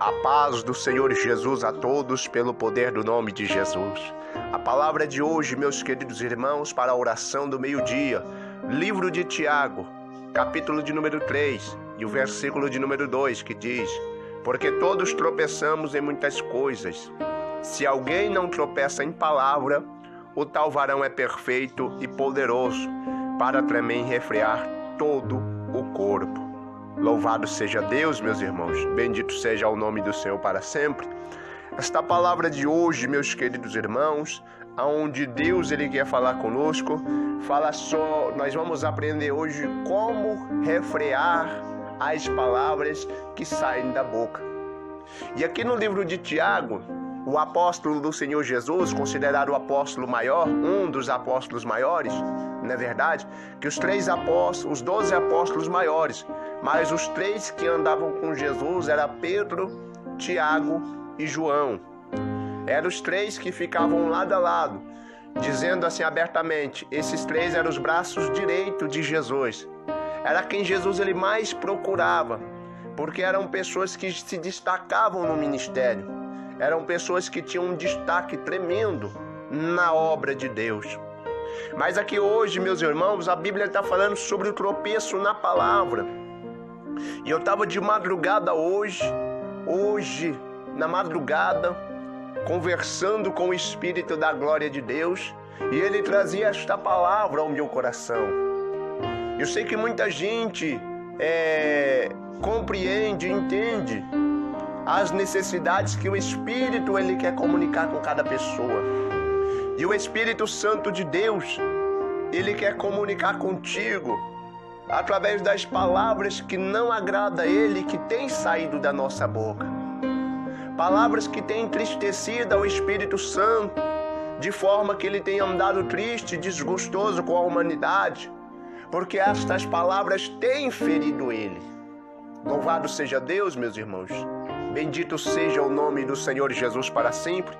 A paz do Senhor Jesus a todos pelo poder do nome de Jesus. A palavra de hoje, meus queridos irmãos, para a oração do meio-dia, livro de Tiago, capítulo de número 3 e o versículo de número 2, que diz: porque todos tropeçamos em muitas coisas. Se alguém não tropeça em palavra, o tal varão é perfeito e poderoso para também refrear todo o corpo. Louvado seja Deus, meus irmãos, bendito seja o nome do Senhor para sempre. Esta palavra de hoje, meus queridos irmãos, aonde Deus ele quer falar conosco, nós vamos aprender hoje como refrear as palavras que saem da boca. E aqui no livro de Tiago, o apóstolo do Senhor Jesus, considerado o apóstolo maior, um dos apóstolos maiores, não é verdade? Que os 12 apóstolos maiores, mas os 3 que andavam com Jesus eram Pedro, Tiago e João. Eram os 3 que ficavam lado a lado, dizendo assim abertamente, esses 3 eram os braços direitos de Jesus. Era quem Jesus ele mais procurava, porque eram pessoas que se destacavam no ministério. Eram pessoas que tinham um destaque tremendo na obra de Deus. Mas aqui hoje, meus irmãos, a Bíblia está falando sobre o tropeço na palavra. E eu estava de madrugada hoje, na madrugada, conversando com o Espírito da glória de Deus, e ele trazia esta palavra ao meu coração. Eu sei que muita gente compreende, entende as necessidades que o Espírito ele quer comunicar com cada pessoa. E o Espírito Santo de Deus, ele quer comunicar contigo através das palavras que não agrada a ele, que tem saído da nossa boca. Palavras que têm entristecido ao Espírito Santo, de forma que ele tem andado triste, desgostoso com a humanidade, porque estas palavras têm ferido ele. Louvado seja Deus, meus irmãos. Bendito seja o nome do Senhor Jesus para sempre.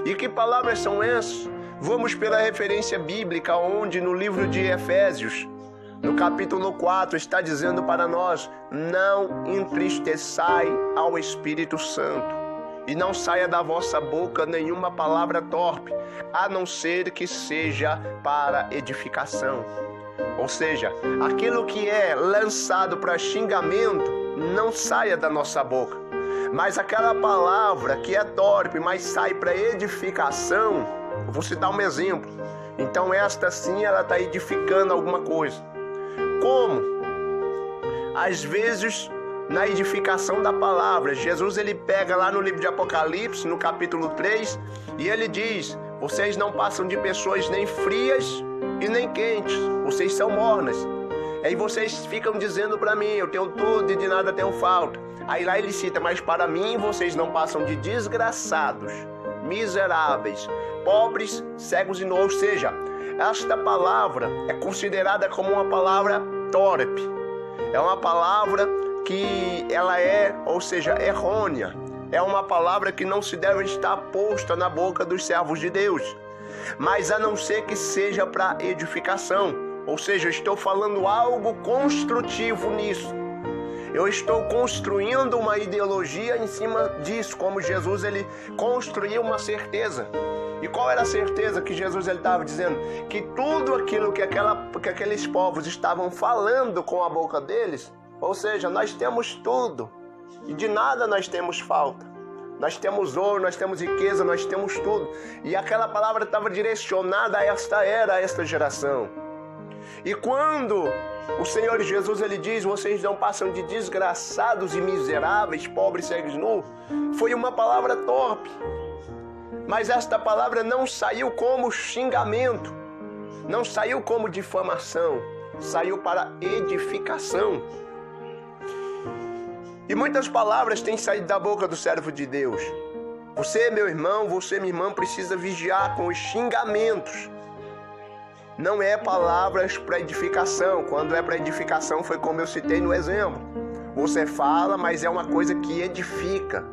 E que palavras são essas? Vamos pela referência bíblica, onde no livro de Efésios, no capítulo 4, está dizendo para nós: não entristeçai ao Espírito Santo, e não saia da vossa boca nenhuma palavra torpe, a não ser que seja para edificação. Ou seja, aquilo que é lançado para xingamento, não saia da nossa boca. Mas aquela palavra que é torpe, mas sai para edificação, eu vou citar um exemplo. Então esta sim, ela está edificando alguma coisa. Como? Às vezes, na edificação da palavra, Jesus ele pega lá no livro de Apocalipse, no capítulo 3, e ele diz: vocês não passam de pessoas nem frias e nem quentes, vocês são mornas. Aí vocês ficam dizendo para mim, eu tenho tudo e de nada tenho falta. Aí lá ele cita, mas para mim vocês não passam de desgraçados, miseráveis, pobres, cegos e nus. Ou seja, esta palavra é considerada como uma palavra torpe. É uma palavra que ela é, ou seja, errônea. É uma palavra que não se deve estar posta na boca dos servos de Deus. Mas a não ser que seja para edificação. Ou seja, eu estou falando algo construtivo nisso. Eu estou construindo uma ideologia em cima disso, como Jesus ele construiu uma certeza. E qual era a certeza que Jesus ele estava dizendo? Que tudo aquilo que aqueles povos estavam falando com a boca deles, ou seja, nós temos tudo e de nada nós temos falta. Nós temos ouro, nós temos riqueza, nós temos tudo. E aquela palavra estava direcionada a esta era, a esta geração. E quando o Senhor Jesus ele diz, vocês não passam de desgraçados e miseráveis, pobres, cegos e nus, foi uma palavra torpe. Mas esta palavra não saiu como xingamento, não saiu como difamação, saiu para edificação. E muitas palavras têm saído da boca do servo de Deus. Você, meu irmão, você, minha irmã, precisa vigiar com os xingamentos. Não é palavras para edificação. Quando é para edificação, foi como eu citei no exemplo. Você fala, mas é uma coisa que edifica.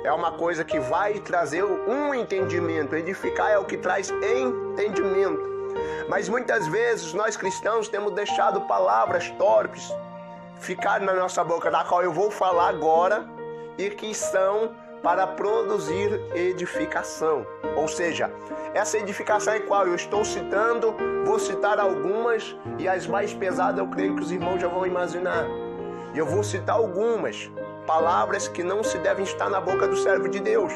É uma coisa que vai trazer um entendimento. Edificar é o que traz entendimento. Mas muitas vezes nós cristãos temos deixado palavras torpes ficar na nossa boca, da qual eu vou falar agora, e que são para produzir edificação. Ou seja, essa edificação é qual eu estou citando, vou citar algumas e as mais pesadas eu creio que os irmãos já vão imaginar. E eu vou citar algumas palavras que não se devem estar na boca do servo de Deus,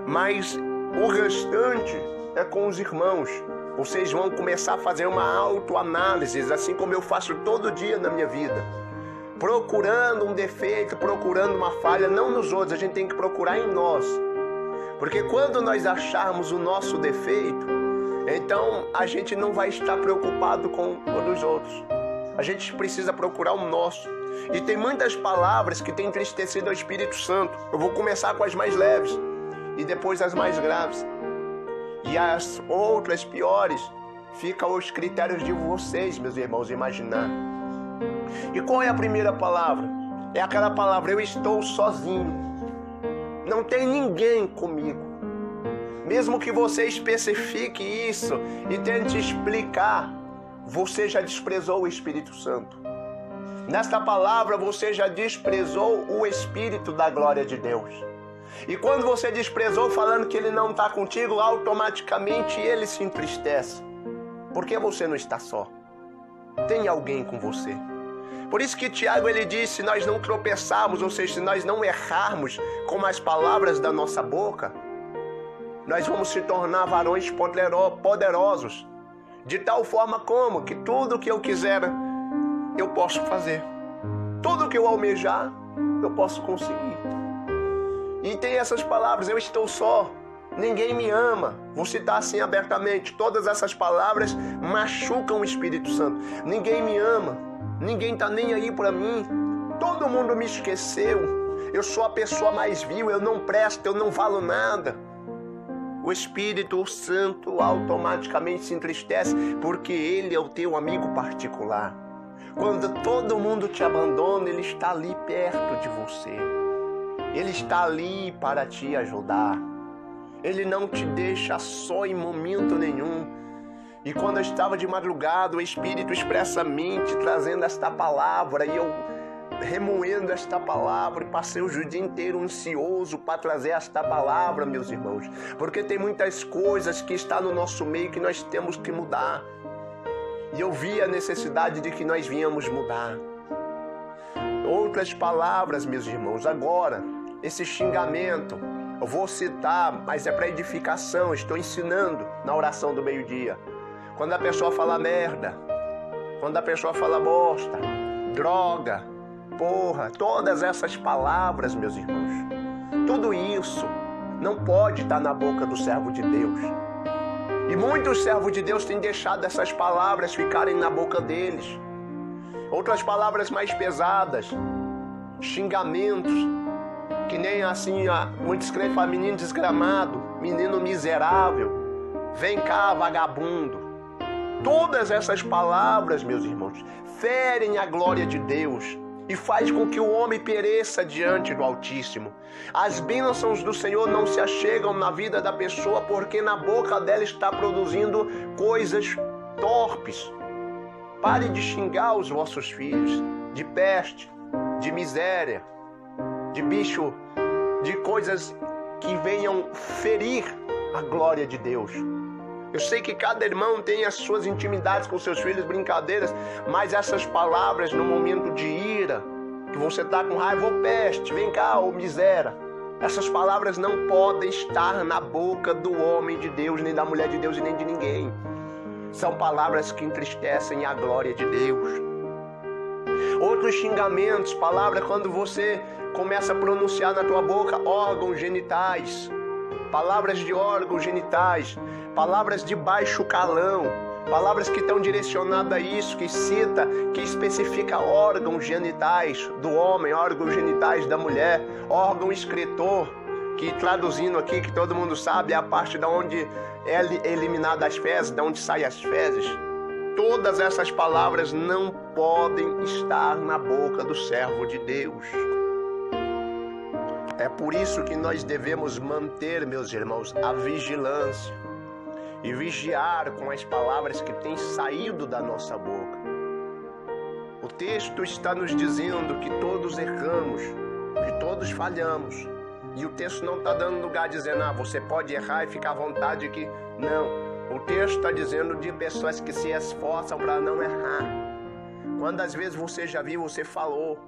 mas o restante é com os irmãos. Vocês vão começar a fazer uma autoanálise, assim como eu faço todo dia na minha vida. Procurando um defeito, procurando uma falha, não nos outros, a gente tem que procurar em nós. Porque quando nós acharmos o nosso defeito, então a gente não vai estar preocupado com os outros. A gente precisa procurar o nosso. E tem muitas palavras que têm entristecido o Espírito Santo. Eu vou começar com as mais leves e depois as mais graves. E as outras piores ficam aos critérios de vocês, meus irmãos, imaginar. E qual é a primeira palavra? É aquela palavra, eu estou sozinho. Não tem ninguém comigo. Mesmo que você especifique isso e tente explicar, você já desprezou o Espírito Santo. Nesta palavra você já desprezou o Espírito da glória de Deus. E quando você desprezou falando que ele não está contigo, automaticamente ele se entristece. Porque você não está só. Tem alguém com você. Por isso que Tiago ele diz, se nós não tropeçarmos, ou seja, se nós não errarmos com as palavras da nossa boca, nós vamos se tornar varões poderosos. De tal forma como que tudo que eu quiser, eu posso fazer. Tudo que eu almejar, eu posso conseguir. E tem essas palavras, eu estou só, ninguém me ama. Vou citar assim abertamente, todas essas palavras machucam o Espírito Santo. Ninguém me ama, ninguém está nem aí para mim, todo mundo me esqueceu, eu sou a pessoa mais vil, eu não presto, eu não valo nada. O Espírito Santo automaticamente se entristece porque ele é o teu amigo particular. Quando todo mundo te abandona, ele está ali perto de você. Ele está ali para te ajudar. Ele não te deixa só em momento nenhum. E quando eu estava de madrugada, o Espírito expressamente trazendo esta palavra, e eu remoendo esta palavra, e passei o dia inteiro ansioso para trazer esta palavra, meus irmãos. Porque tem muitas coisas que estão no nosso meio que nós temos que mudar. E eu vi a necessidade de que nós viemos mudar. Outras palavras, meus irmãos, agora, esse xingamento, eu vou citar, mas é para edificação, estou ensinando na oração do meio-dia. Quando a pessoa fala merda, quando a pessoa fala bosta, droga, porra, todas essas palavras, meus irmãos, tudo isso não pode estar na boca do servo de Deus. E muitos servos de Deus têm deixado essas palavras ficarem na boca deles. Outras palavras mais pesadas, xingamentos, que nem assim, muitos crentes falam, menino desgramado, menino miserável, vem cá, vagabundo. Todas essas palavras, meus irmãos, ferem a glória de Deus e faz com que o homem pereça diante do Altíssimo. As bênçãos do Senhor não se achegam na vida da pessoa porque na boca dela está produzindo coisas torpes. Pare de xingar os vossos filhos de peste, de miséria, de bicho, de coisas que venham ferir a glória de Deus. Eu sei que cada irmão tem as suas intimidades com seus filhos, brincadeiras, mas essas palavras no momento de ira, que você está com raiva, ô peste, vem cá, ô miséria, essas palavras não podem estar na boca do homem de Deus, nem da mulher de Deus e nem de ninguém. São palavras que entristecem a glória de Deus. Outros xingamentos, palavras quando você começa a pronunciar na tua boca órgãos genitais, palavras de órgãos genitais, palavras de baixo calão, palavras que estão direcionadas a isso, que cita, que especifica órgãos genitais do homem, órgãos genitais da mulher, órgão excretor, que traduzindo aqui, que todo mundo sabe, é a parte da onde é eliminada as fezes, da onde saem as fezes. Todas essas palavras não podem estar na boca do servo de Deus. É por isso que nós devemos manter, meus irmãos, a vigilância e vigiar com as palavras que têm saído da nossa boca. O texto está nos dizendo que todos erramos, que todos falhamos. E o texto não está dando lugar dizendo, você pode errar e ficar à vontade que... Não, o texto está dizendo de pessoas que se esforçam para não errar. Quantas vezes você já viu, você falou.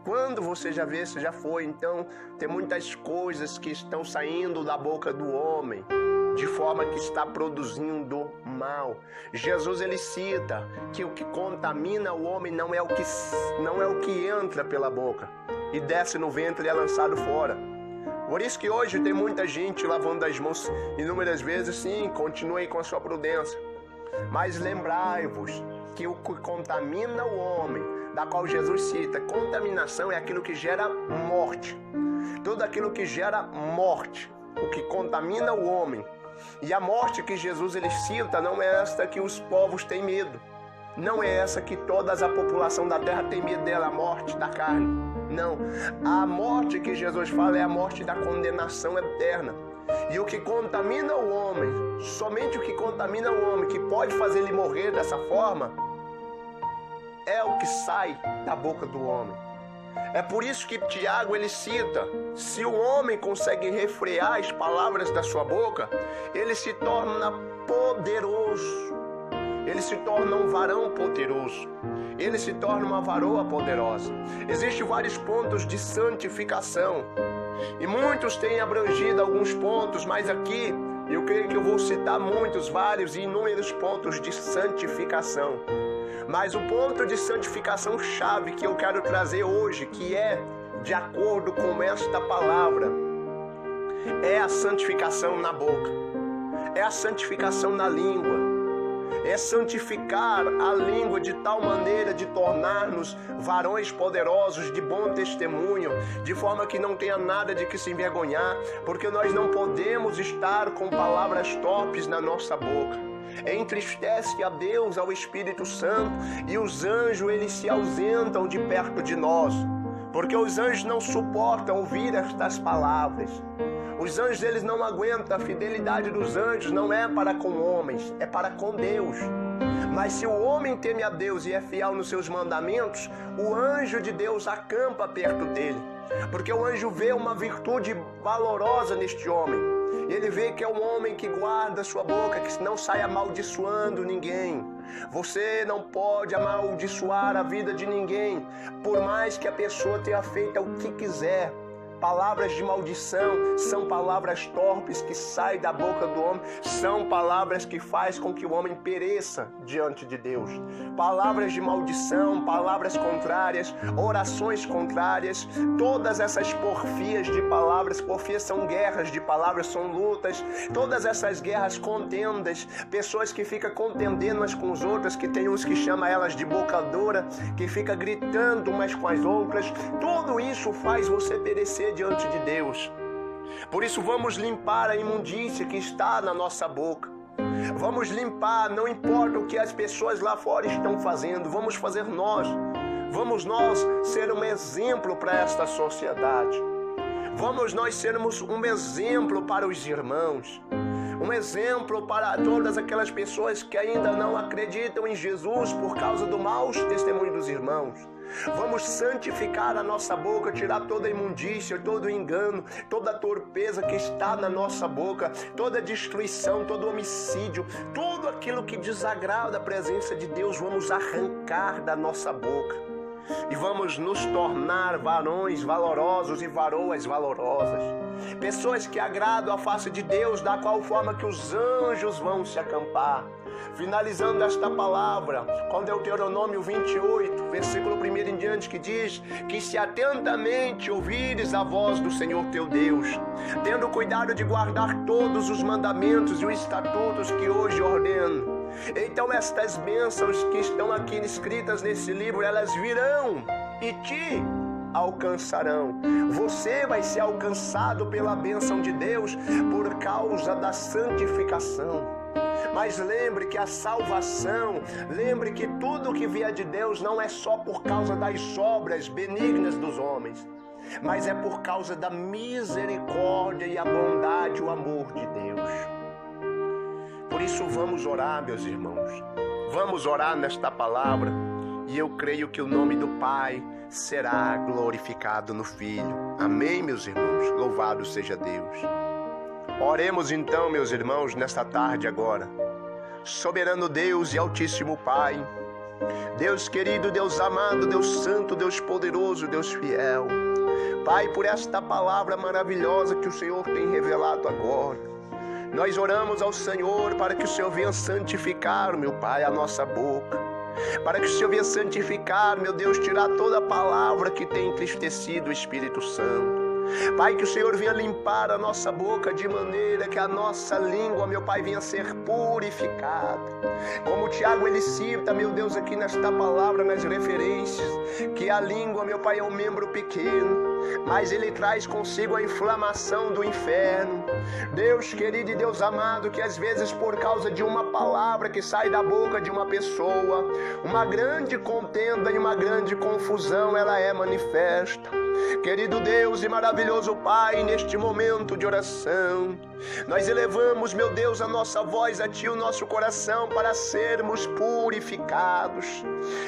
Quando você já vê, você já foi. Então, tem muitas coisas que estão saindo da boca do homem, de forma que está produzindo mal. Jesus, ele cita que o que contamina o homem não é o que entra pela boca e desce no ventre e é lançado fora. Por isso que hoje tem muita gente lavando as mãos inúmeras vezes. Sim, continue com a sua prudência. Mas lembrai-vos que o que contamina o homem, da qual Jesus cita, contaminação é aquilo que gera morte. Tudo aquilo que gera morte, o que contamina o homem. E a morte que Jesus ele cita não é esta que os povos têm medo. Não é essa que toda a população da terra tem medo dela, a morte da carne. Não. A morte que Jesus fala é a morte da condenação eterna. E o que contamina o homem, somente o que contamina o homem, que pode fazer ele morrer dessa forma, é o que sai da boca do homem. É por isso que Tiago ele cita, se o homem consegue refrear as palavras da sua boca, ele se torna poderoso. Ele se torna um varão poderoso. Ele se torna uma varoa poderosa. Existem vários pontos de santificação. E muitos têm abrangido alguns pontos, mas aqui eu creio que eu vou citar vários e inúmeros pontos de santificação. Mas o ponto de santificação chave que eu quero trazer hoje, que é de acordo com esta palavra, é a santificação na boca, é a santificação na língua, é santificar a língua de tal maneira de tornar-nos varões poderosos, de bom testemunho, de forma que não tenha nada de que se envergonhar, porque nós não podemos estar com palavras torpes na nossa boca. Entristece a Deus, ao Espírito Santo, e os anjos eles se ausentam de perto de nós, porque os anjos não suportam ouvir estas palavras. Os anjos eles não aguentam, a fidelidade dos anjos não é para com homens, é para com Deus. Mas se o homem teme a Deus e é fiel nos seus mandamentos, o anjo de Deus acampa perto dele, porque o anjo vê uma virtude valorosa neste homem. Ele vê que é um homem que guarda sua boca, que não sai amaldiçoando ninguém. Você não pode amaldiçoar a vida de ninguém, por mais que a pessoa tenha feito o que quiser. Palavras de maldição são palavras torpes que saem da boca do homem, são palavras que fazem com que o homem pereça diante de Deus. Palavras de maldição, palavras contrárias, orações contrárias, todas essas porfias de palavras, porfias são guerras de palavras, são lutas, todas essas guerras, contendas, pessoas que ficam contendendo umas com as outras, que tem uns que chamam elas de bocadora, que fica gritando umas com as outras, tudo isso faz você perecer diante de Deus. Por isso vamos limpar a imundícia que está na nossa boca. Vamos limpar, não importa o que as pessoas lá fora estão fazendo, vamos fazer nós. Vamos nós ser um exemplo para esta sociedade. Vamos nós sermos um exemplo para os irmãos. Um exemplo para todas aquelas pessoas que ainda não acreditam em Jesus por causa do mau testemunho dos irmãos. Vamos santificar a nossa boca, tirar toda a imundícia, todo o engano, toda a torpeza que está na nossa boca, toda a destruição, todo o homicídio, tudo aquilo que desagrada a presença de Deus, vamos arrancar da nossa boca. E vamos nos tornar varões valorosos e varoas valorosas. Pessoas que agradam a face de Deus, da qual forma que os anjos vão se acampar. Finalizando esta palavra, com Deuteronômio 28, versículo 1 em diante, que diz que se atentamente ouvires a voz do Senhor teu Deus, tendo cuidado de guardar todos os mandamentos e os estatutos que hoje ordeno, então estas bênçãos que estão aqui escritas nesse livro, elas virão e te alcançarão. Você vai ser alcançado pela bênção de Deus por causa da santificação. Mas lembre que a salvação, lembre que tudo que vier de Deus não é só por causa das obras benignas dos homens, mas é por causa da misericórdia e a bondade, o amor de Deus. Por isso vamos orar, meus irmãos. Vamos orar nesta palavra E eu creio que o nome do Pai será glorificado no Filho. Amém, meus irmãos? Louvado seja Deus. Oremos então, meus irmãos, nesta tarde agora. Soberano Deus e Altíssimo Pai, Deus querido, Deus amado, Deus santo, Deus poderoso, Deus fiel. Pai, por esta palavra maravilhosa que o Senhor tem revelado agora, nós oramos ao Senhor para que o Senhor venha santificar, meu Pai, a nossa boca. Para que o Senhor venha santificar, meu Deus, tirar toda a palavra que tem entristecido o Espírito Santo. Pai, que o Senhor venha limpar a nossa boca de maneira que a nossa língua, meu Pai, venha ser purificada. Como o Tiago, ele cita, meu Deus, aqui nesta palavra, nas referências, que a língua, meu Pai, é um membro pequeno, mas ele traz consigo a inflamação do inferno. Deus querido e Deus amado, que às vezes por causa de uma palavra que sai da boca de uma pessoa, uma grande contenda e uma grande confusão, ela é manifesta. Querido Deus e maravilhoso Pai, neste momento de oração, nós elevamos, meu Deus, a nossa voz a Ti, o nosso coração, para sermos purificados,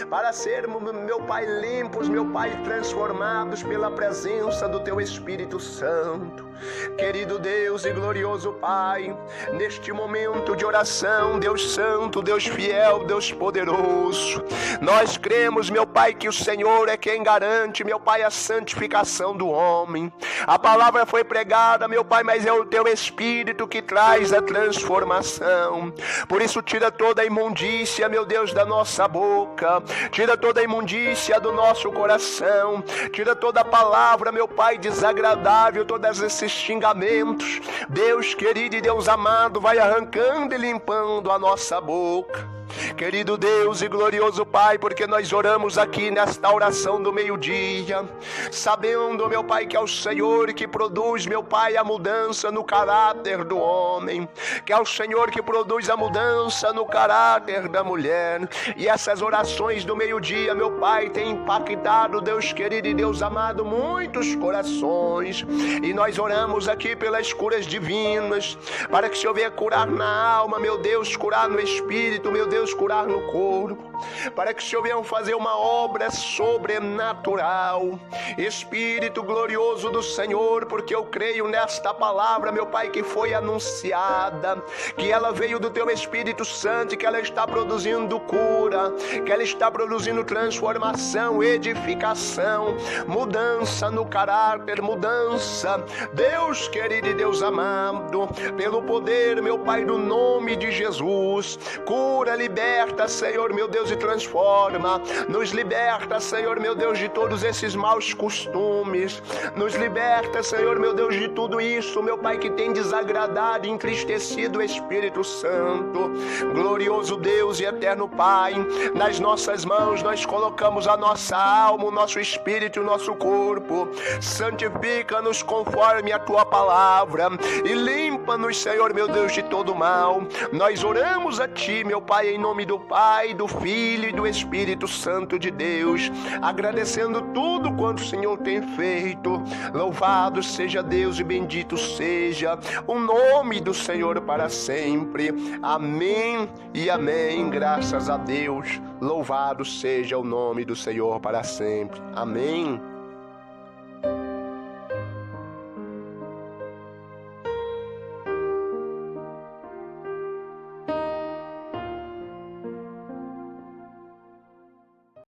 para sermos, meu Pai, limpos, meu Pai, transformados pela presença do Teu Espírito Santo. Querido Deus e glorioso Pai, neste momento de oração, Deus Santo, Deus fiel, Deus poderoso, nós cremos, meu Pai, que o Senhor é quem garante, meu Pai, a santificação do homem. A palavra foi pregada, meu Pai, mas é o Teu Espírito que traz a transformação. Por isso, tira toda a imundícia, meu Deus, da nossa boca, tira toda a imundícia do nosso coração, tira toda a palavra, meu Pai, desagradável, todos esses xingamentos. Deus querido e Deus amado, vai arrancando e limpando a nossa boca. Querido Deus e glorioso Pai, porque nós oramos aqui nesta oração do meio-dia, sabendo, meu Pai, que é o Senhor que produz, meu Pai, a mudança no caráter do homem, que é o Senhor que produz a mudança no caráter da mulher. E essas orações do meio-dia, meu Pai, têm impactado, Deus querido e Deus amado, muitos corações. E nós oramos aqui pelas curas divinas, para que o Senhor venha curar na alma, meu Deus, curar no espírito, meu Deus, curar no corpo, para que o Senhor venha fazer uma obra sobrenatural. Espírito glorioso do Senhor, porque eu creio nesta palavra, meu Pai, que foi anunciada, que ela veio do Teu Espírito Santo, que ela está produzindo cura, que ela está produzindo transformação, edificação, mudança no caráter, mudança. Deus querido e Deus amado, pelo poder, meu Pai, do nome de Jesus, cura, liberta, Senhor, meu Deus, e transforma. Nos liberta, Senhor, meu Deus, de todos esses maus costumes. Nos liberta, Senhor, meu Deus, de tudo isso, meu Pai, que tem desagradado e entristecido o Espírito Santo. Glorioso Deus e eterno Pai, nas nossas mãos nós colocamos a nossa alma, o nosso espírito e o nosso corpo. Santifica-nos conforme a Tua palavra e limpa-nos, Senhor, meu Deus, de todo mal. Nós oramos a Ti, meu Pai, em nome do Pai, do Filho e do Espírito Santo de Deus, agradecendo tudo quanto o Senhor tem feito. Louvado seja Deus e bendito seja o nome do Senhor para sempre. Amém e amém. Graças a Deus. Louvado seja o nome do Senhor para sempre. Amém.